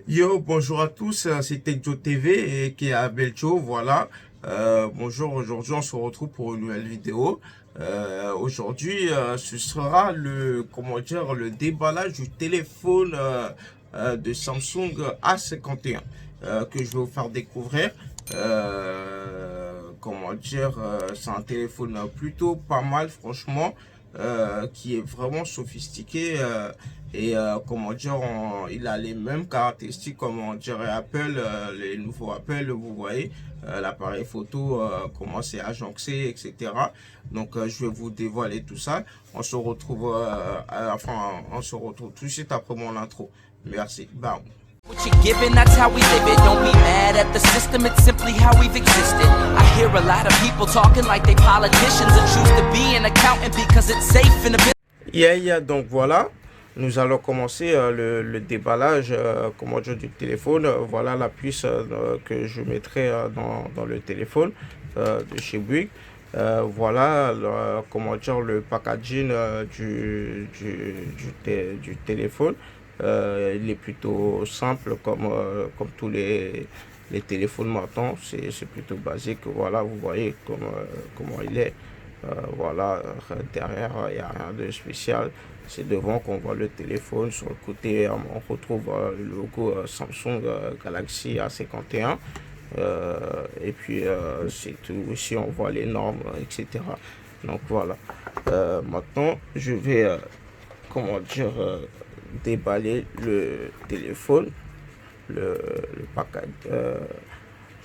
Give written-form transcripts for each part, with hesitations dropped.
Yo, bonjour à tous, c'est Tekjo TV et qui est à Belcho, voilà. Bonjour, aujourd'hui on se retrouve pour une nouvelle vidéo. Aujourd'hui, ce sera le déballage du téléphone de Samsung A51 que je vais vous faire découvrir. C'est un téléphone plutôt pas mal, franchement, qui est vraiment sophistiqué. Il a les mêmes caractéristiques comme on dirait Apple, les nouveaux Apple, vous voyez, l'appareil photo, comment c'est agencé, etc. Donc je vais vous dévoiler tout ça. On se retrouve tout de suite après mon intro. Merci. Bam. What you're giving, that's how we live it. Don't be mad at the system, it's simply how we've existed. I hear a lot of people talking like they politicians and choose to be an accountant because it's safe in a business. Donc voilà, nous allons commencer le déballage du téléphone. Voilà la puce que je mettrai dans le téléphone de chez Bouygues. Voilà le packaging du téléphone. Il est plutôt simple comme tous les téléphones maintenant. C'est plutôt basique. Voilà, vous voyez comment il est. Derrière, il n'y a rien de spécial. C'est devant qu'on voit le téléphone. Sur le côté, on retrouve le logo Samsung Galaxy A51. Et puis, c'est tout. Ici, on voit les normes, etc. Donc, voilà. Maintenant, je vais, déballer le téléphone, le package.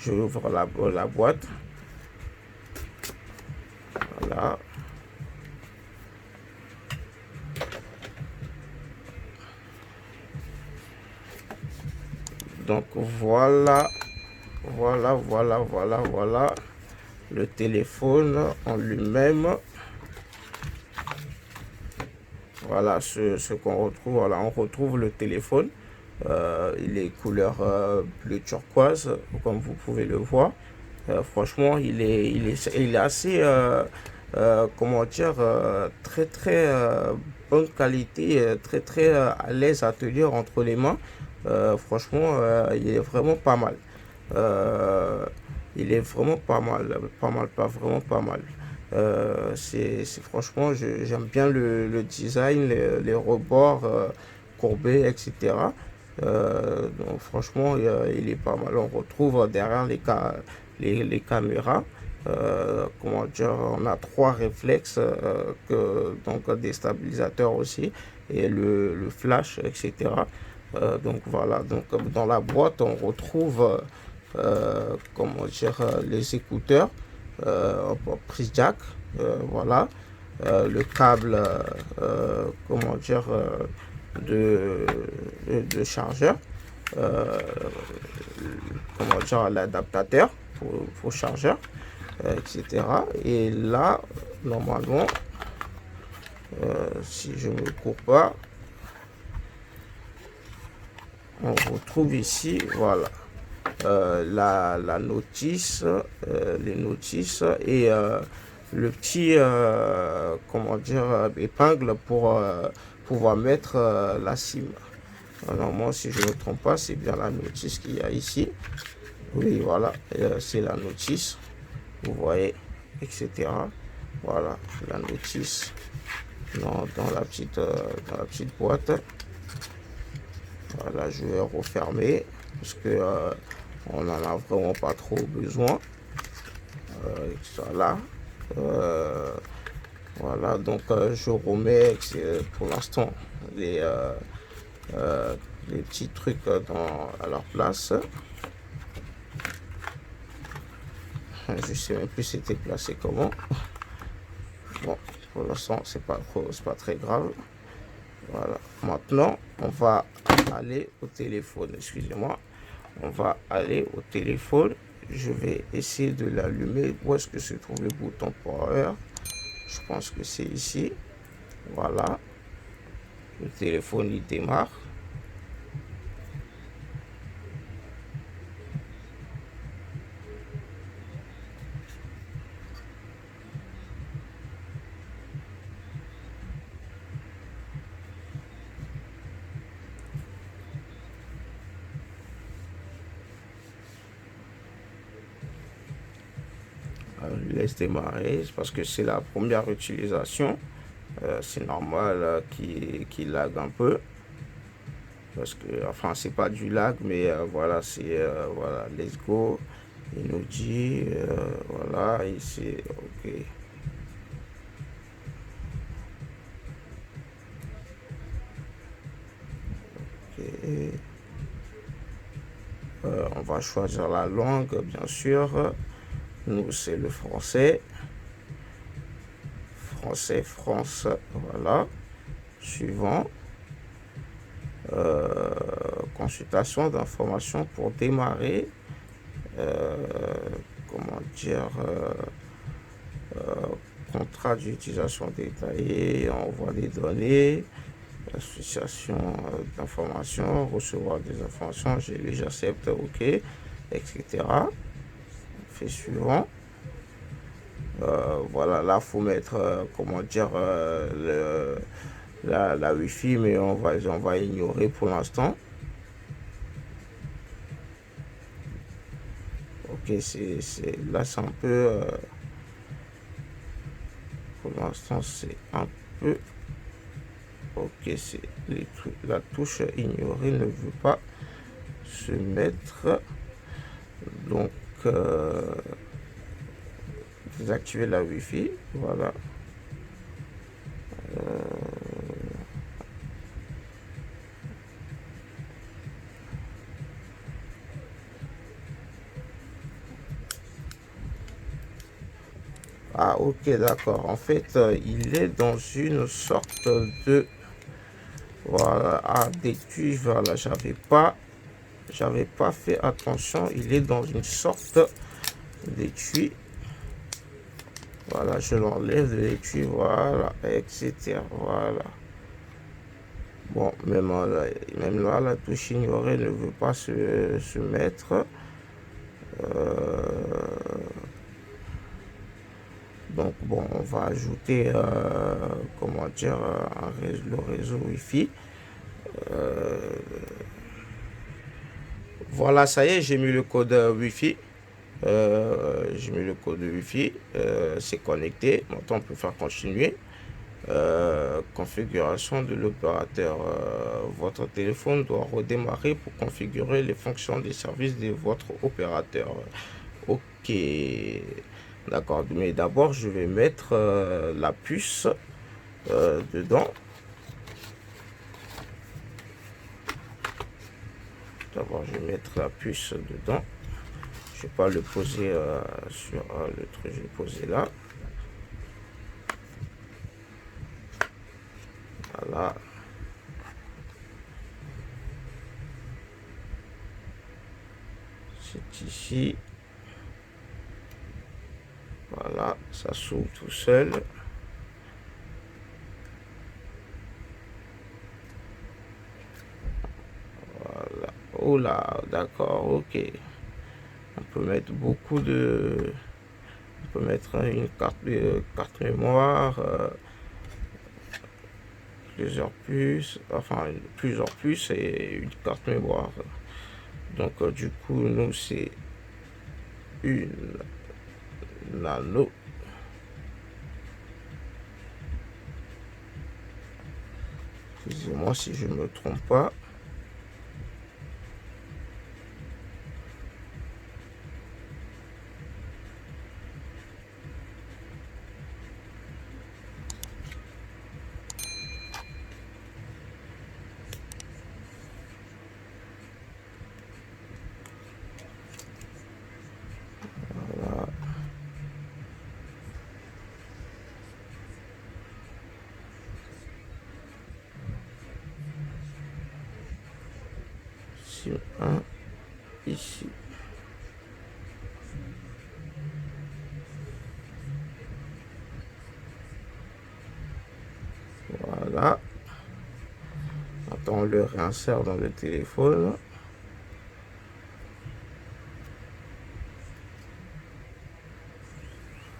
Je ouvre la boîte. Voilà. Donc voilà le téléphone en lui-même. Voilà ce qu'on retrouve. Voilà, on retrouve le téléphone. Il est couleur bleu turquoise, comme vous pouvez le voir. Franchement, il est assez, très bonne qualité, très à l'aise à tenir entre les mains. Franchement, il est vraiment pas mal. Il est vraiment pas vraiment pas mal. Franchement, j'aime bien le design, les rebords courbés, etc. Donc franchement, il est pas mal. On retrouve derrière les caméras. On a trois réflexes, donc des stabilisateurs aussi, et le flash, etc. Donc voilà, donc dans la boîte, on retrouve les écouteurs, prise jack, voilà, le câble, de, de chargeur, euh, l'adaptateur pour chargeur, etc. Et là, normalement, si je ne me cours pas, on retrouve ici, voilà, la notice, les notices et le petit, épingle pour pouvoir mettre la SIM. Normalement, si je ne me trompe pas, c'est bien la notice qu'il y a ici. Oui, voilà, c'est la notice, vous voyez, etc. Voilà, la notice dans dans la petite boîte. Voilà, je vais refermer parce que on n'en a vraiment pas trop besoin. Voilà. Voilà, donc je remets pour l'instant les, euh, les petits trucs à leur place. Je sais même plus c'était placé comment. Bon, pour l'instant c'est pas très grave. Voilà. Maintenant, on va aller au téléphone. Excusez-moi. On va aller au téléphone. Je vais essayer de l'allumer. Où est-ce que se trouve le bouton power? Je pense que c'est ici. Voilà. Le téléphone, il démarre. laisse démarrer parce que c'est la première utilisation. C'est normal qu'il lag un peu. Parce que, enfin, c'est pas du lag, mais voilà, c'est, voilà, let's go. Il nous dit, voilà, ici, ok. Ok. On va choisir la langue, bien sûr. Nous, c'est le français. Français, France, voilà. Suivant. Consultation d'informations pour démarrer. Comment dire, contrat d'utilisation détaillé, envoi des données, association d'informations, recevoir des informations, j'ai lu, j'accepte, ok, etc. Fait suivant. Voilà, là, faut mettre, comment dire, la Wi-Fi, mais on va ignorer pour l'instant. Ok, là, c'est un peu... pour l'instant, c'est un peu... Ok, c'est la touche ignorer ne veut pas se mettre. Donc, désactiver la Wi-Fi. Voilà. Ah, ok, d'accord. En fait, il est dans une sorte de... Voilà, d'étui. Voilà, j'avais pas fait attention. Il est dans une sorte d'étui. Voilà, je l'enlève de l'étui, voilà, etc. Voilà. Bon, même là, la touche ignorer ne veut pas se mettre. Donc, bon, on va ajouter, comment dire, le réseau Wi-Fi. Voilà, ça y est, j'ai mis le code Wi-Fi. J'ai mis le code Wi-Fi. C'est connecté. Maintenant, on peut faire continuer. Configuration de l'opérateur. Votre téléphone doit redémarrer pour configurer les fonctions des services de votre opérateur. Ok, d'accord, mais d'abord je vais mettre la puce dedans. D'abord je vais mettre la puce dedans. Je vais pas le poser sur le truc, je vais le poser là. Voilà. C'est ici. Voilà, ça s'ouvre tout seul. Voilà. Oh là, d'accord, ok. On peut mettre beaucoup de... On peut mettre une carte mémoire, plusieurs puces, enfin plusieurs puces et une carte mémoire. Donc du coup, nous c'est une nano. Excusez-moi si je ne me trompe pas. Voilà. Sur un ici. Voilà. Maintenant, on le réinsère dans le téléphone.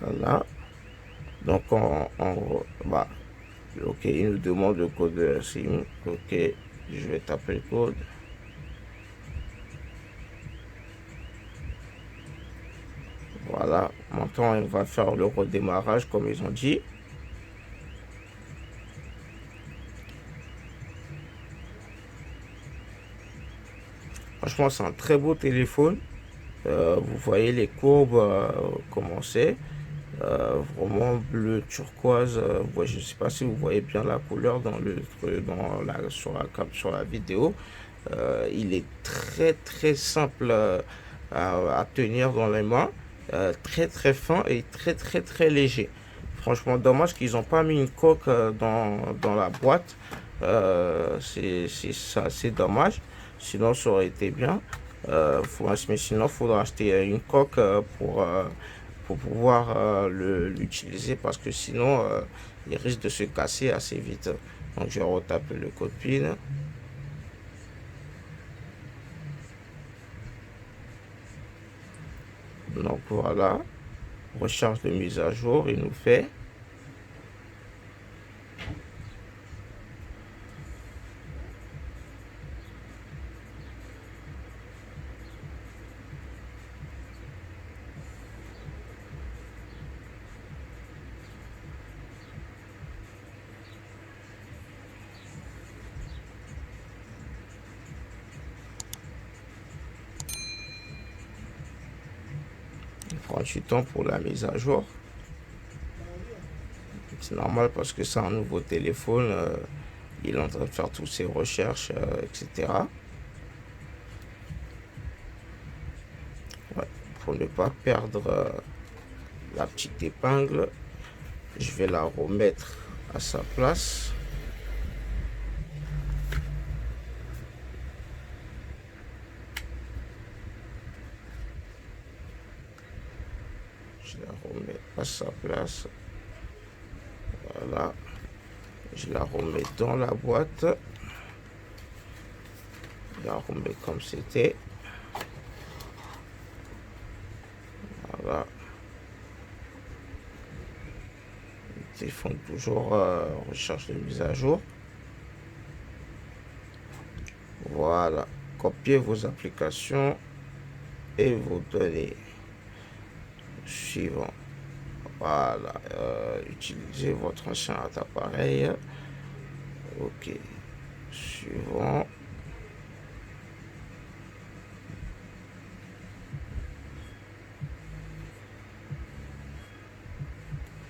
Voilà. Donc, bah, ok, il nous demande le code de SIM. Ok, je vais taper le code. Voilà, maintenant on va faire le redémarrage comme ils ont dit. Franchement, c'est un très beau téléphone. Vous voyez les courbes comment c'est. Vraiment bleu turquoise. Je ne sais pas si vous voyez bien la couleur sur la vidéo. Il est très simple à tenir dans les mains. Très fin et très léger. Franchement, dommage qu'ils n'ont pas mis une coque dans la boîte. C'est dommage. Sinon, ça aurait été bien. Mais sinon, il faudra acheter une coque pour pouvoir l'utiliser parce que sinon, il risque de se casser assez vite. Donc, je vais retaper le code PIN. Donc, voilà. Recherche de mise à jour, il nous fait. Il prend du temps pour la mise à jour. C'est normal parce que c'est un nouveau téléphone. Il est en train de faire toutes ses recherches, etc. Ouais, pour ne pas perdre la petite épingle, je vais la remettre à sa place. Je la remets à sa place. Voilà. Je la remets dans la boîte. Je la remets comme c'était. Voilà. Le téléphone toujours recherche de mise à jour. Voilà. Copiez vos applications et vos données. Suivant. Voilà. Utilisez votre ancien appareil. Ok. Suivant.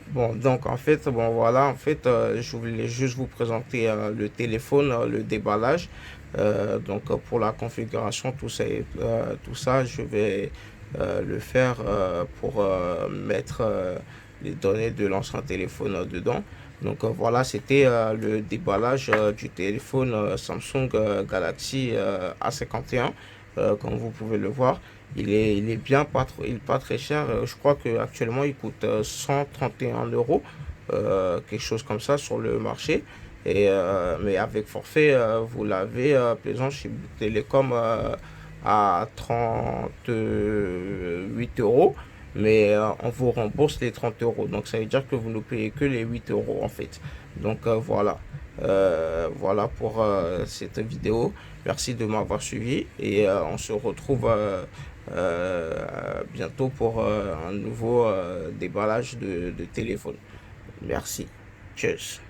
Bon, donc en fait, je voulais juste vous présenter le téléphone, le déballage. Donc pour la configuration, tout ça, je vais le faire pour mettre les données de l'ancien téléphone dedans. Donc voilà, c'était le déballage du téléphone Samsung Galaxy A51, comme vous pouvez le voir. Il est bien, il est pas très cher. Je crois qu'actuellement il coûte 131 €, quelque chose comme ça sur le marché. Mais avec forfait, vous l'avez plaisant chez Bouygues Télécom à 38 €. Mais on vous rembourse les 30 €. Donc ça veut dire que vous ne payez que les 8 € en fait. Donc voilà. Voilà pour cette vidéo. Merci de m'avoir suivi et on se retrouve bientôt pour un nouveau déballage de téléphone. Merci. Cheers.